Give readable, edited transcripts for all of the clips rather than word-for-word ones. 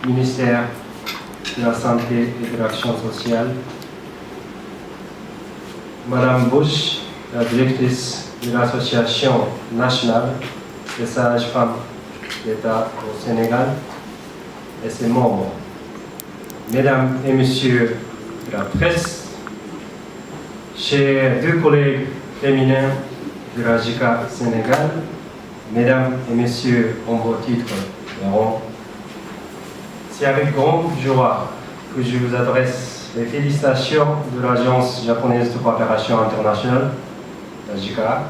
ministère de la Santé et de l'Action sociale, Madame Bush, la directrice de l'Association nationale des sages-femmes d'État au Sénégal, et ses membres, Mesdames et Messieurs de la presse, chers deux collègues féminins de la JICA Sénégal, Mesdames et Messieurs en beau titre et rang, c'est avec grande joie que je vous adresse les félicitations de l'Agence japonaise de coopération internationale, la JICA,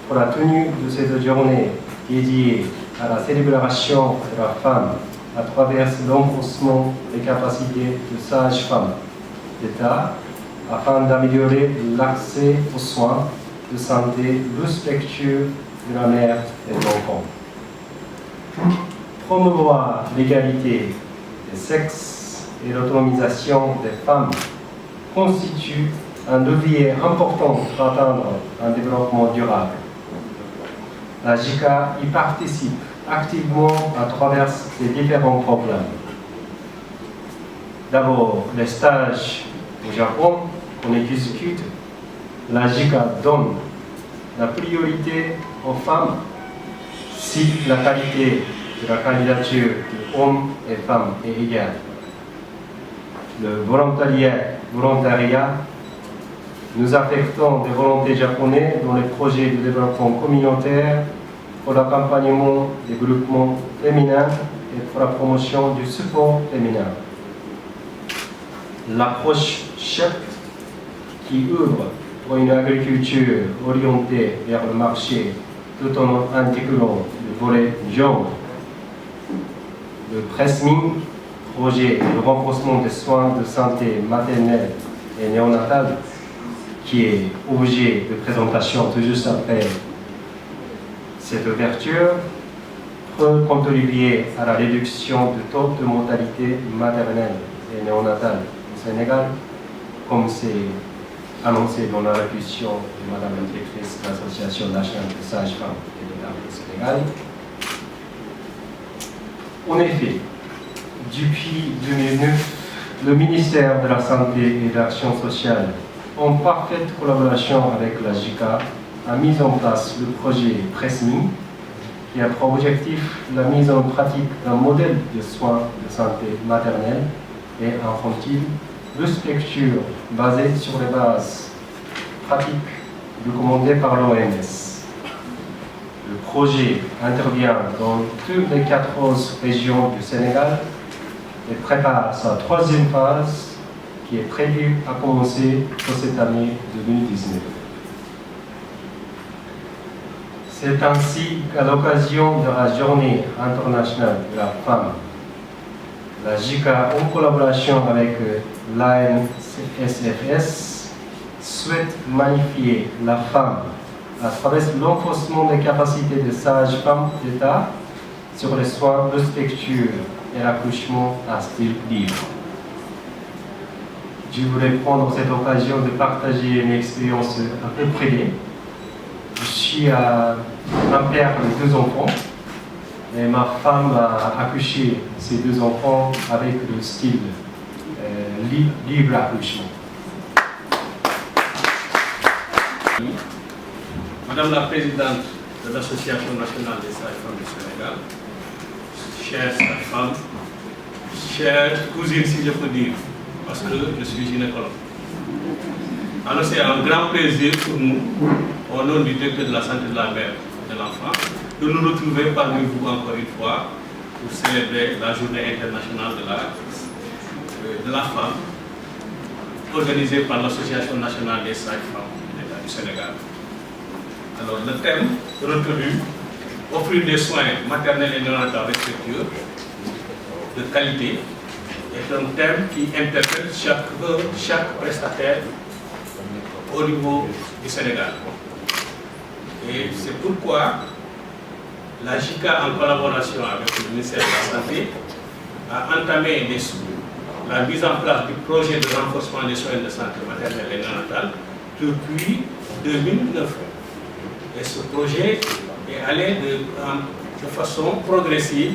pour la tenue de cette journée dédiée à la célébration de la femme à travers l'enforcement des capacités de sages-femmes d'État afin d'améliorer l'accès aux soins de santé respectueux de la mère et de l'enfant. Promouvoir l'égalité des sexes et l'autonomisation des femmes constitue un levier important pour atteindre un développement durable. La JICA y participe activement à travers ces différents programmes. D'abord, les stages au Japon qu'on discute, la JICA donne la priorité aux femmes si la qualité de la candidature de hommes et femmes est égale. Le volontariat, nous affectons des volontaires japonais dans les projets de développement communautaire pour l'accompagnement des groupements féminins et pour la promotion du support féminin. L'approche CHEP qui ouvre pour une agriculture orientée vers le marché tout en intégrant le volet genre. Le PRESMING, projet de renforcement des soins de santé maternelle et néonatale, qui est objet de présentation tout juste après cette ouverture, peut contribuer à la réduction du taux de mortalité maternelle et néonatale au Sénégal, comme c'est annoncé dans l'allocution de Madame la directrice de l'Association nationale des sages-femmes et de l'État du Sénégal. En effet, depuis 2009, le ministère de la Santé et de l'Action sociale, en parfaite collaboration avec la JICA, a mis en place le projet PRESMING, qui a pour objectif la mise en pratique d'un modèle de soins de santé maternelle et infantile respectueux, basé sur les bases pratiques recommandées par l'OMS. Le projet intervient dans toutes les 14 régions du Sénégal et prépare sa troisième phase qui est prévue à commencer pour cette année 2019. C'est ainsi qu'à l'occasion de la Journée internationale de la femme, la JICA, en collaboration avec l'ANSFS, souhaite magnifier la femme à travers l'enforcement des capacités des sages-femmes d'État sur les soins respectueux et l'accouchement à style libre. Je voulais prendre cette occasion de partager une expérience un peu privée. Je suis un père de 2 enfants et ma femme a accouché ces 2 enfants avec le style libre accouchement. Madame la Présidente de l'Association nationale des sages-femmes du Sénégal, chères sages-femmes, chères cousines si je peux dire, parce que je suis gynécologue. Alors c'est un grand plaisir pour nous, au nom du directeur de la santé de la mère et de l'enfant, de nous retrouver parmi vous encore une fois pour célébrer la journée internationale de la femme, organisée par l'Association nationale des sages-femmes de l'État du Sénégal. Alors le thème retenu, offrir des soins maternels et néonataux respectueux, de qualité, est un thème qui interpelle chaque prestataire au niveau du Sénégal. Et c'est pourquoi la JICA, en collaboration avec le ministère de la Santé, a entamé la mise en place du projet de renforcement des soins de santé maternelle et néonatale depuis 2009. Et ce projet est allé de façon progressive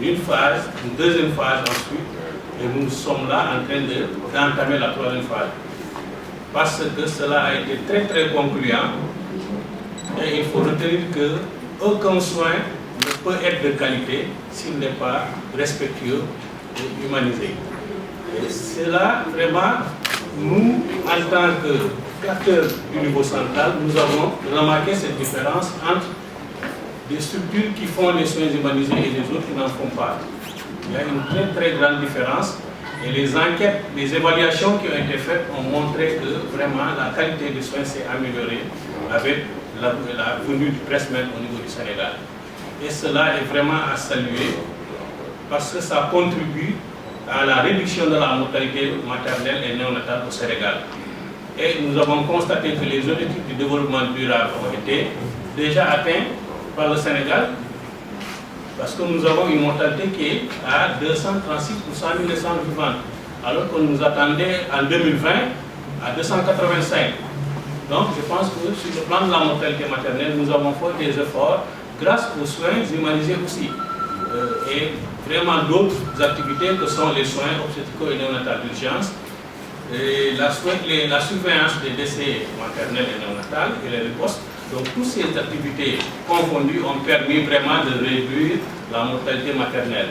une phase, une deuxième phase ensuite, et nous sommes là en train d'entamer la troisième phase. Parce que cela a été très très concluant, et il faut retenir qu'aucun soin ne peut être de qualité s'il n'est pas respectueux et humanisé. Et cela, vraiment, nous, en tant qu'acteurs du niveau central, nous avons remarqué cette différence entre des structures qui font les soins humanisés et les autres qui n'en font pas. Il y a une très très grande différence et les enquêtes, les évaluations qui ont été faites ont montré que vraiment la qualité des soins s'est améliorée avec la venue du Pressmen au niveau du Sénégal. Et cela est vraiment à saluer parce que ça contribue à la réduction de la mortalité maternelle et néonatale au Sénégal. Et nous avons constaté que les objectifs du développement durable ont été déjà atteints par le Sénégal parce que nous avons une mortalité qui est à 236 pour 100 000 naissances vivantes, alors qu'on nous attendait en 2020 à 285. Donc je pense que sur le plan de la mortalité maternelle, nous avons fait des efforts grâce aux soins humanisés aussi. Et vraiment d'autres activités que sont les soins obstétricaux et néonatales d'urgence, et la surveillance des décès maternels et néonatales et les ripostes. Donc toutes ces activités confondues ont permis vraiment de réduire la mortalité maternelle.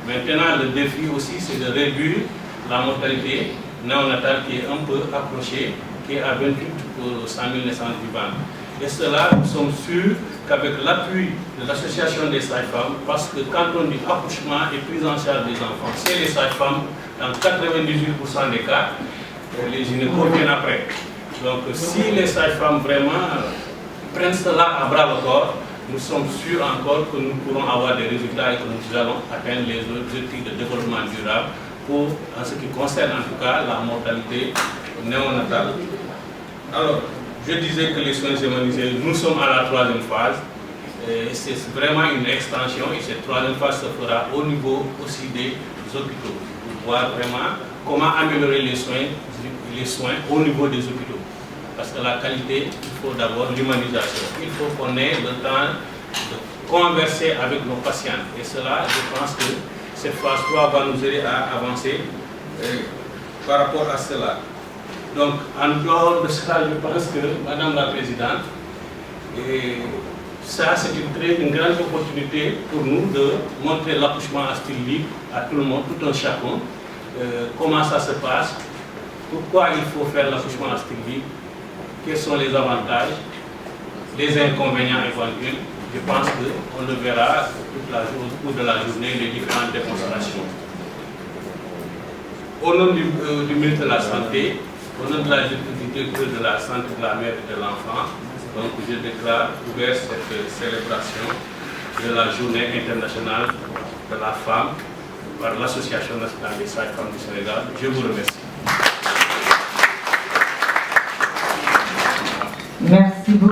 Maintenant le défi aussi c'est de réduire la mortalité néonatale qui est un peu approchée, qui est à 28 pour 100 000 naissances vivantes. Et cela, nous sommes sûrs qu'avec l'appui de l'association des sages-femmes, parce que quand on dit accouchement et prise en charge des enfants, c'est les sages-femmes, dans 98% des cas, les gynécologues viennent après. Donc si les sages-femmes vraiment prennent cela à bras le corps, nous sommes sûrs encore que nous pourrons avoir des résultats et que nous allons atteindre les objectifs de développement durable pour, en ce qui concerne en tout cas la mortalité néonatale. Alors, je disais que les soins humanisés, nous sommes à la troisième phase. C'est vraiment une extension et cette troisième phase se fera au niveau aussi des hôpitaux pour voir vraiment comment améliorer les soins au niveau des hôpitaux. Parce que la qualité, il faut d'abord l'humanisation. Il faut qu'on ait le temps de converser avec nos patients. Et cela, je pense que cette phase 3 va nous aider à avancer par rapport à cela. Donc, en dehors de cela, je pense que, Madame la Présidente, ça c'est une grande opportunité pour nous de montrer l'accouchement à style libre à tout le monde, tout un chacun, comment ça se passe, pourquoi il faut faire l'accouchement à style libre, quels sont les avantages, les inconvénients éventuels. Je pense qu'on le verra au cours de la journée, les différentes démonstrations. Au nom du ministre de la Santé, au nom de la directeur de la santé de la mère et de l'enfant, donc je déclare ouverte cette célébration de la journée internationale de la femme par l'Association nationale des sages-femmes du Sénégal. Je vous remercie. Merci beaucoup.